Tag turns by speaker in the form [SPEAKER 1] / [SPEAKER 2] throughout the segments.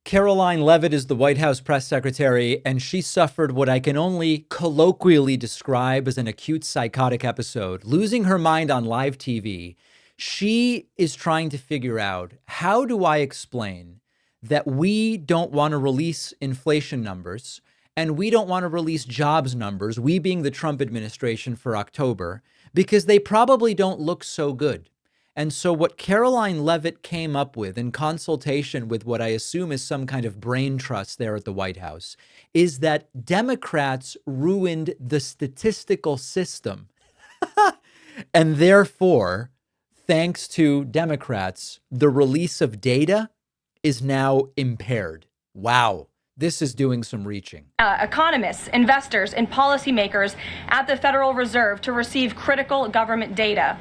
[SPEAKER 1] Karoline Leavitt is the White House press secretary, and she suffered what I can only colloquially describe as an acute psychotic episode, losing her mind on live TV. She is trying to figure out, how do I explain that we don't want to release inflation numbers and we don't want to release jobs numbers, we being the Trump administration, for October, because they probably don't look so good. And so what Karoline Leavitt came up with, in consultation with what I assume is some kind of brain trust there at the White House, is that Democrats ruined the statistical system. And therefore, thanks to Democrats, the release of data is now impaired. Wow. This is doing some reaching.
[SPEAKER 2] Economists, investors, and policymakers at the Federal Reserve to receive critical government data.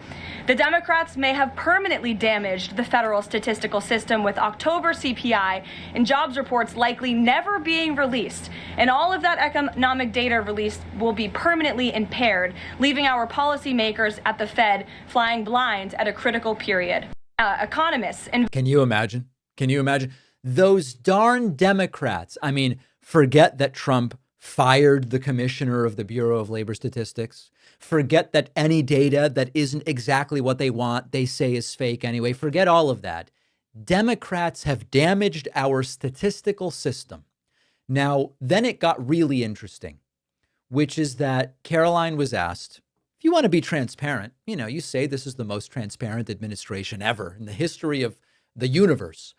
[SPEAKER 2] The Democrats may have permanently damaged the federal statistical system, with October CPI and jobs reports likely never being released. And all of that economic data released will be permanently impaired, leaving our policymakers at the Fed flying blind at a critical period. Economists and
[SPEAKER 1] Can you imagine? Can you imagine? Those darn Democrats. I mean, forget that Trump fired the commissioner of the Bureau of Labor Statistics. Forget that any data that isn't exactly what they want, they say is fake anyway. Forget all of that. Democrats have damaged our statistical system. Now, then it got really interesting, which is that Karoline was asked, if you want to be transparent, you say this is the most transparent administration ever in the history of the universe.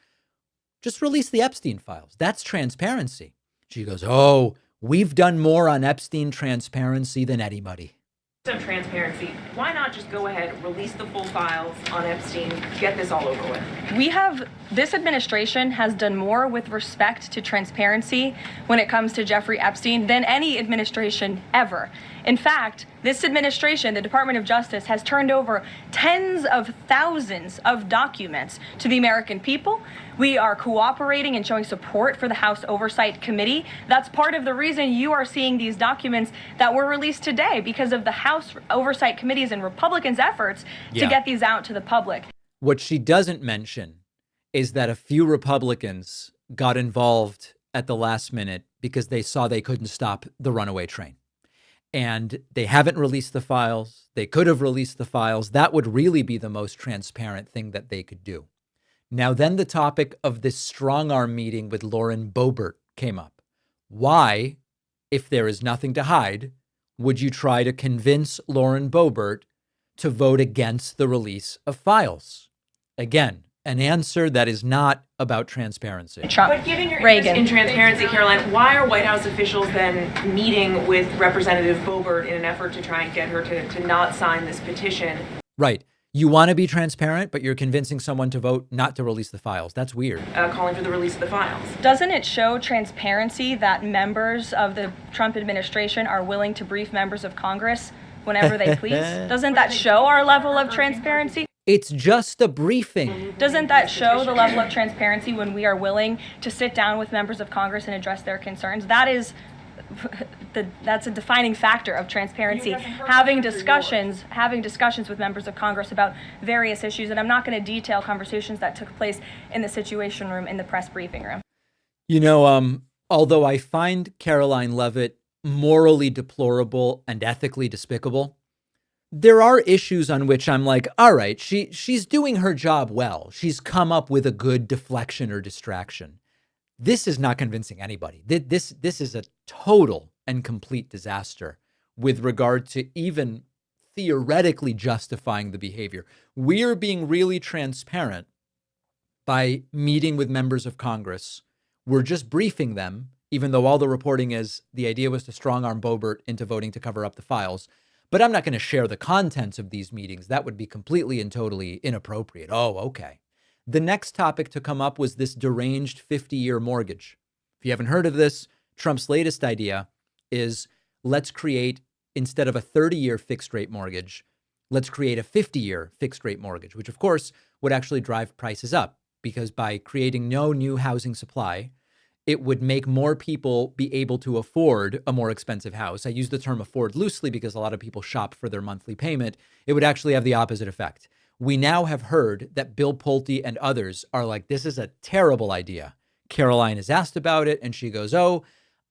[SPEAKER 1] Just release the Epstein files. That's transparency. She goes, oh, we've done more on Epstein transparency than anybody.
[SPEAKER 3] Of transparency, why not just go ahead, release the full files on Epstein, get this all over with?
[SPEAKER 2] This administration has done more with respect to transparency when it comes to Jeffrey Epstein than any administration ever. In fact, this administration, the Department of Justice, has turned over tens of thousands of documents to the American people. We are cooperating and showing support for the House Oversight Committee. That's part of the reason you are seeing these documents that were released today, because of the House Oversight Committee's and Republicans' efforts to get these out to the public.
[SPEAKER 1] What she doesn't mention is that a few Republicans got involved at the last minute because they saw they couldn't stop the runaway train. And they haven't released the files. They could have released the files. That would really be the most transparent thing that they could do. Now, then the topic of this strong arm meeting with Lauren Boebert came up. Why, if there is nothing to hide, would you try to convince Lauren Boebert to vote against the release of files? Again, an answer that is not about transparency.
[SPEAKER 2] Trump.
[SPEAKER 3] But given your interest in transparency, Karoline, why are White House officials then meeting with Representative Boebert in an effort to try and get her to not sign this petition?
[SPEAKER 1] Right. You want to be transparent, but you're convincing someone to vote not to release the files. That's weird.
[SPEAKER 3] Calling for the release of the files.
[SPEAKER 2] Doesn't it show transparency that members of the Trump administration are willing to brief members of Congress whenever they please? Doesn't that show our level of transparency?
[SPEAKER 1] It's just a briefing.
[SPEAKER 2] Doesn't that show the level of transparency when we are willing to sit down with members of Congress and address their concerns? That's a defining factor of transparency. Having discussions with members of Congress about various issues, and I'm not going to detail conversations that took place in the Situation Room, in the press briefing room.
[SPEAKER 1] Although I find Karoline Leavitt morally deplorable and ethically despicable, there are issues on which I'm like, all right, she's doing her job well. She's come up with a good deflection or distraction. This is not convincing anybody. This is a total and complete disaster with regard to even theoretically justifying the behavior. We're being really transparent by meeting with members of Congress. We're just briefing them, even though all the reporting is the idea was to strong-arm Boebert into voting to cover up the files. But I'm not going to share the contents of these meetings. That would be completely and totally inappropriate. Oh, okay. The next topic to come up was this deranged 50-year mortgage. If you haven't heard of this, Trump's latest idea is let's create, instead of a 30-year fixed rate mortgage, let's create a 50-year fixed rate mortgage, which of course would actually drive prices up, because by creating no new housing supply, it would make more people be able to afford a more expensive house. I use the term afford loosely because a lot of people shop for their monthly payment. It would actually have the opposite effect. We now have heard that Bill Pulte and others are like, this is a terrible idea. Karoline is asked about it, and she goes, oh,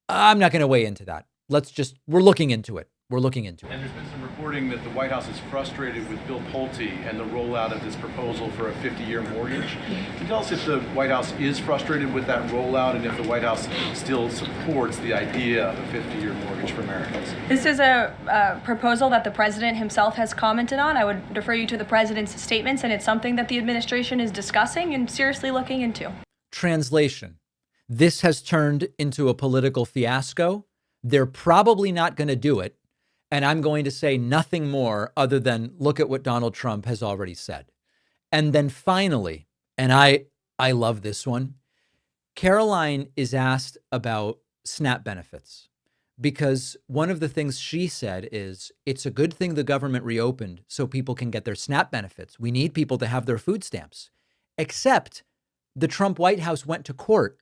[SPEAKER 1] I'm not going to weigh into that. We're looking into it. We're looking into it.
[SPEAKER 4] And there's been some reporting that the White House is frustrated with Bill Pulte and the rollout of this proposal for a 50-year mortgage. Can you tell us if the White House is frustrated with that rollout and if the White House still supports the idea of a 50-year mortgage for Americans?
[SPEAKER 2] This is a proposal that the president himself has commented on. I would refer you to the president's statements, and it's something that the administration is discussing and seriously looking into.
[SPEAKER 1] Translation. This has turned into a political fiasco. They're probably not going to do it. And I'm going to say nothing more other than look at what Donald Trump has already said. And then finally, and I love this one, Karoline is asked about SNAP benefits, because one of the things she said is it's a good thing the government reopened so people can get their SNAP benefits. We need people to have their food stamps. Except the Trump White House went to court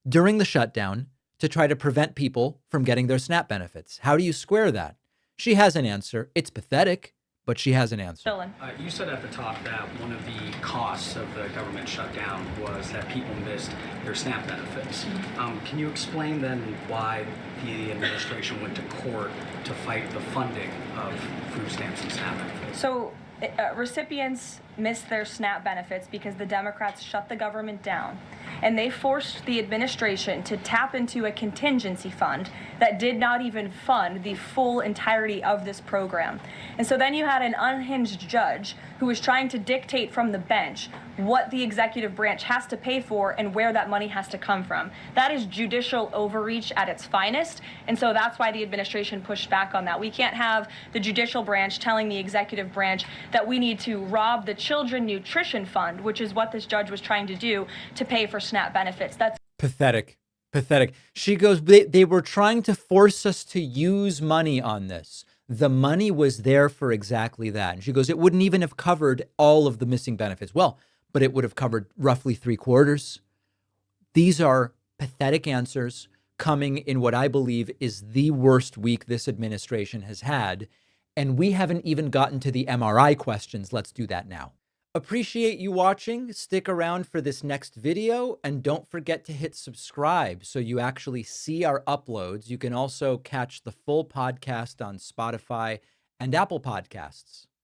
[SPEAKER 1] during the shutdown to try to prevent people from getting their SNAP benefits. How do you square that? She has an answer. It's pathetic, but she has an answer.
[SPEAKER 5] You said at the top that one of the costs of the government shutdown was that people missed their SNAP benefits. Can you explain then why the administration went to court to fight the funding of food stamps and SNAP benefits?
[SPEAKER 2] So recipients missed their SNAP benefits because the Democrats shut the government down. And they forced the administration to tap into a contingency fund that did not even fund the full entirety of this program. And so then you had an unhinged judge who was trying to dictate from the bench what the executive branch has to pay for and where that money has to come from. That is judicial overreach at its finest. And so that's why the administration pushed back on that. We can't have the judicial branch telling the executive branch that we need to rob the Children Nutrition Fund, which is what this judge was trying to do, to pay for SNAP benefits. That's
[SPEAKER 1] pathetic. Pathetic. She goes, they were trying to force us to use money on this. The money was there for exactly that. And she goes, it wouldn't even have covered all of the missing benefits. Well, but it would have covered roughly 3/4. These are pathetic answers coming in what I believe is the worst week this administration has had. And we haven't even gotten to the MRI questions. Let's do that now. Appreciate you watching. Stick around for this next video, and don't forget to hit subscribe so you actually see our uploads. You can also catch the full podcast on Spotify and Apple Podcasts.